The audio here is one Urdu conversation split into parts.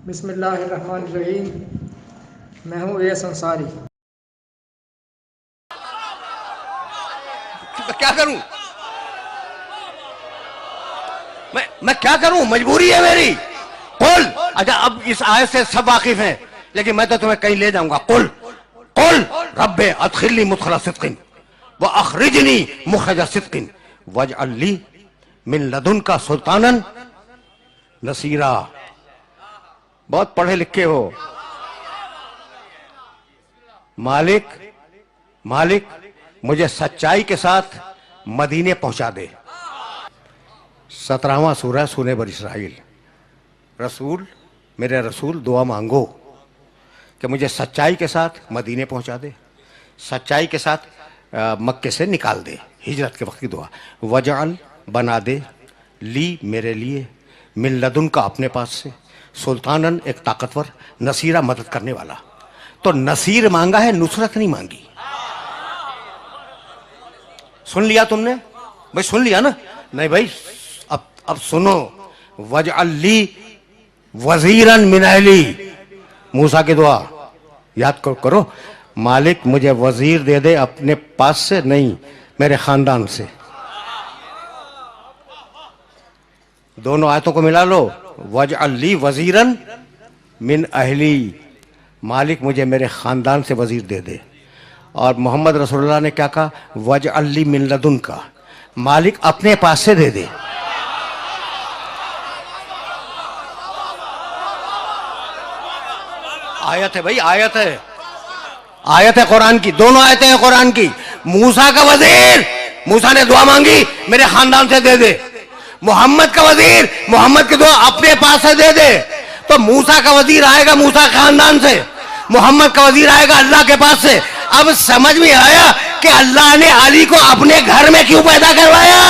بسم اللہ الرحمن الرحیم۔ میں ہوں ایس انصاری۔ کیا کروں میں کیا کروں، مجبوری ہے میری۔ قل، اچھا اب اس آیت سے سب واقف ہیں، لیکن میں تو تمہیں کہیں لے جاؤں گا۔ قل رب ادخلنی مدخل صدق واخرجنی مخرج صدق واجعل لی من لدنک سلطانا نصیرا۔ بہت پڑھے لکھے ہو۔ مالک مجھے سچائی کے ساتھ مدینے پہنچا دے۔ 17واں سورہ سورہ بنی اسرائیل۔ رسول، میرے رسول دعا مانگو کہ مجھے سچائی کے ساتھ مدینے پہنچا دے، سچائی کے ساتھ مکے سے نکال دے، ہجرت کے وقت کی دعا۔ وجعل، بنا دے، لی، میرے لیے، من لدن کا، اپنے پاس سے، سلطانن، ایک طاقتور، نصیرہ، مدد کرنے والا۔ تو نصیر مانگا ہے، نصرت نہیں مانگی۔ سن لیا تم نے بھائی؟ سن لیا نا؟ نہیں بھائی، اب سنو۔ وجعل لی وزیرا من اہلی، موسیٰ کی دعا یاد کرو۔ مالک مجھے وزیر دے دے، اپنے پاس سے نہیں، میرے خاندان سے۔ دونوں آیتوں کو ملا لو۔ وجعل لی وزیرا من اہلی، مالک مجھے میرے خاندان سے وزیر دے دے۔ اور محمد رسول اللہ نے کیا کہا؟ وجعل لی من لدنک، مالک اپنے پاس سے دے دے۔ آیت ہے بھائی، آیت ہے، آیت ہے قرآن کی، دونوں آیتیں ہیں قرآن کی۔ موسیٰ کا وزیر، موسیٰ نے دعا مانگی میرے خاندان سے دے دے۔ محمد کا وزیر، محمد کی دعا اپنے پاس سے دے دے۔ تو موسیٰ کا وزیر آئے گا موسیٰ کے خاندان سے، محمد کا وزیر آئے گا اللہ کے پاس سے۔ اب سمجھ میں آیا کہ اللہ نے علی کو اپنے گھر میں کیوں پیدا کروایا۔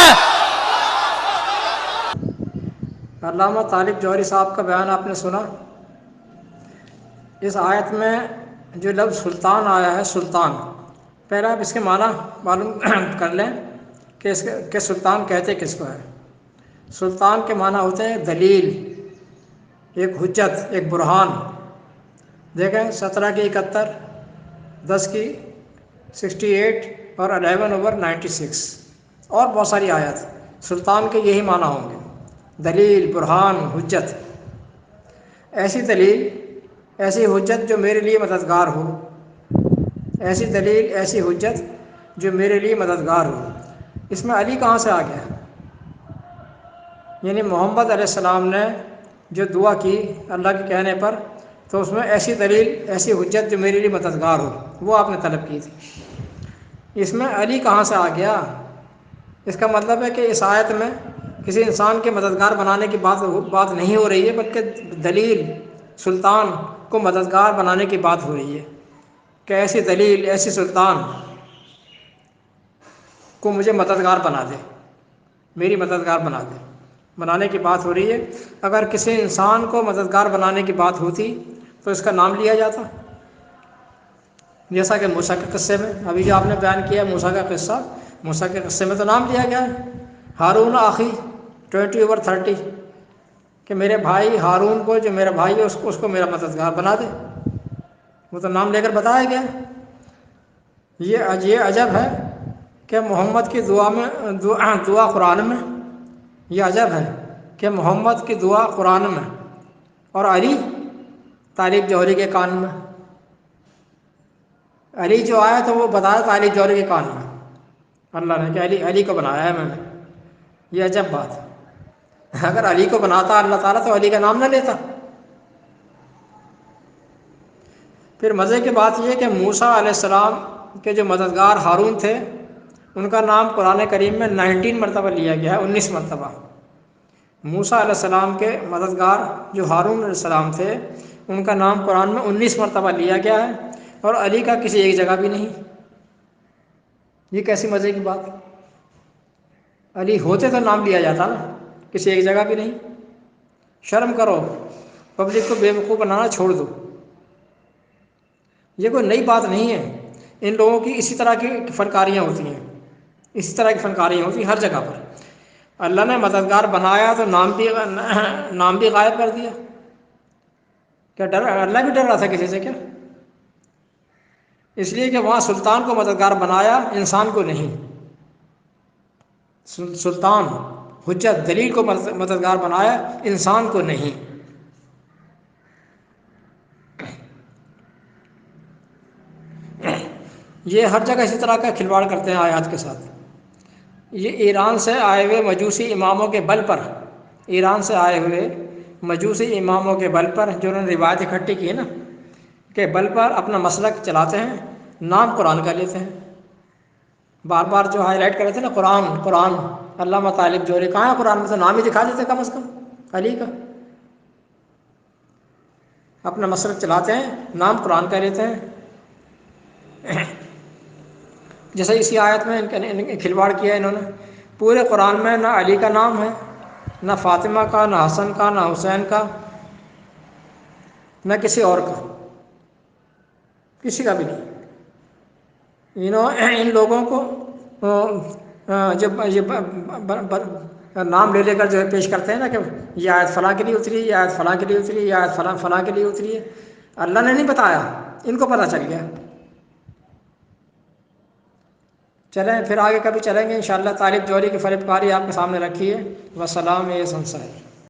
علامہ طالب جوہری صاحب کا بیان آپ نے سنا۔ اس آیت میں جو لفظ سلطان آیا ہے، سلطان، پہلے آپ اس کے معنی معلوم کر لیں کہ سلطان کہتے کس کو ہے۔ سلطان کے معنی ہوتے ہیں دلیل، ایک حجت، ایک برہان۔ دیکھیں 17 کی 71، 10 کی 68 اور 11/96 اور بہت ساری آیات۔ سلطان کے یہی معنی ہوں گے، دلیل، برہان، حجت۔ ایسی دلیل، ایسی حجت جو میرے لیے مددگار ہو، ایسی دلیل، ایسی حجت جو میرے لیے مددگار ہو۔ اس میں علی کہاں سے آ گیا؟ یعنی محمد علیہ السلام نے جو دعا کی اللہ کے کہنے پر، تو اس میں ایسی دلیل، ایسی حجت جو میرے لیے مددگار ہو، وہ آپ نے طلب کی تھی۔ اس میں علی کہاں سے آ گیا؟ اس کا مطلب ہے کہ اس آیت میں کسی انسان کے مددگار بنانے کی بات نہیں ہو رہی ہے، بلکہ دلیل، سلطان کو مددگار بنانے کی بات ہو رہی ہے کہ ایسی دلیل، ایسی سلطان کو مجھے مددگار بنا دے، میری مددگار بنا دے، بنانے کی بات ہو رہی ہے۔ اگر کسی انسان کو مددگار بنانے کی بات ہوتی تو اس کا نام لیا جاتا، جیسا کہ موسیٰ کے قصے میں ابھی جو آپ نے بیان کیا، موسیٰ کا قصہ، موسیٰ کے قصے میں تو نام لیا گیا ہے، ہارون آخی 20/30، کہ میرے بھائی ہارون کو، جو میرا بھائی ہے اس کو میرا مددگار بنا دے، وہ تو نام لے کر بتایا گیا۔ یہ عجب ہے کہ محمد کی دعا قرآن میں، یہ عجب ہے کہ محمد کی دعا قرآن میں اور علی طالب جوہری کے کان میں۔ علی جو آیا تو وہ بتایا طالب جوہری کے کان میں، اللہ نے کہ علی کو بنایا ہے میں نے۔ یہ عجب بات ہے۔ اگر علی کو بناتا اللہ تعالیٰ تو علی کا نام نہ لیتا۔ پھر مزے کی بات یہ کہ موسیٰ علیہ السلام کے جو مددگار ہارون تھے، ان کا نام قرآن کریم میں 19 مرتبہ لیا گیا ہے، 19 مرتبہ۔ موسیٰ علیہ السلام کے مددگار جو ہارون علیہ السلام تھے، ان کا نام قرآن میں 19 مرتبہ لیا گیا ہے، اور علی کا کسی ایک جگہ بھی نہیں۔ یہ کیسی مزے کی بات؟ علی ہوتے تو نام لیا جاتا نا، کسی ایک جگہ بھی نہیں۔ شرم کرو، پبلک کو بیوقوف بنانا چھوڑ دو۔ یہ کوئی نئی بات نہیں ہے، ان لوگوں کی اسی طرح کی فنکاریاں ہوتی ہیں، اسی طرح کی فنکاریاں ہوتی ہیں ہر جگہ پر۔ اللہ نے مددگار بنایا تو نام بھی غائب کر دیا۔ کیا ڈر اللہ بھی ڈر رہا تھا کسی سے کیا؟ اس لیے کہ وہاں سلطان کو مددگار بنایا، انسان کو نہیں۔ سلطان حجت دلیل کو مددگار بنایا، انسان کو نہیں۔ یہ ہر جگہ اسی طرح کا کھلواڑ کرتے ہیں آیات کے ساتھ۔ یہ ایران سے آئے ہوئے مجوسی اماموں کے بل پر، ایران سے آئے ہوئے مجوسی اماموں کے بل پر جو انہوں نے روایت اکٹھی کی ہے نا، کہ بل پر اپنا مسلک چلاتے ہیں، نام قرآن کا لیتے ہیں۔ بار بار جو ہائی لائٹ کر رہے تھے نا، قرآن قرآن، علامہ طالب جوہری کہاں ہے قرآن میں؟ تو نام ہی دکھا دیتے کم از کم علی کا۔ اپنا مسلک چلاتے ہیں، نام قرآن کا لیتے ہیں۔ جیسے اسی آیت میں ان کے کھلواڑ کیا ہے انہوں نے۔ پورے قرآن میں نہ علی کا نام ہے، نہ فاطمہ کا، نہ حسن کا، نہ حسین کا، نہ کسی اور کا، کسی کا بھی نہیں۔ ان لوگوں کو جب یہ نام لے لے کر جو ہے پیش کرتے ہیں نا کہ یہ آیت فلاں کے لیے اتری، یہ آیت فلاں کے لیے اتری، یہ آیت فلاں فلاں کے لیے اتری ہے، اللہ نے نہیں بتایا، ان کو پتہ چل گیا۔ چلیں پھر آگے کبھی چلیں گے انشاءاللہ۔ طالب جوہری کی فریب کاری آپ کے سامنے رکھی ہے۔ وسلام یہ سنسائی۔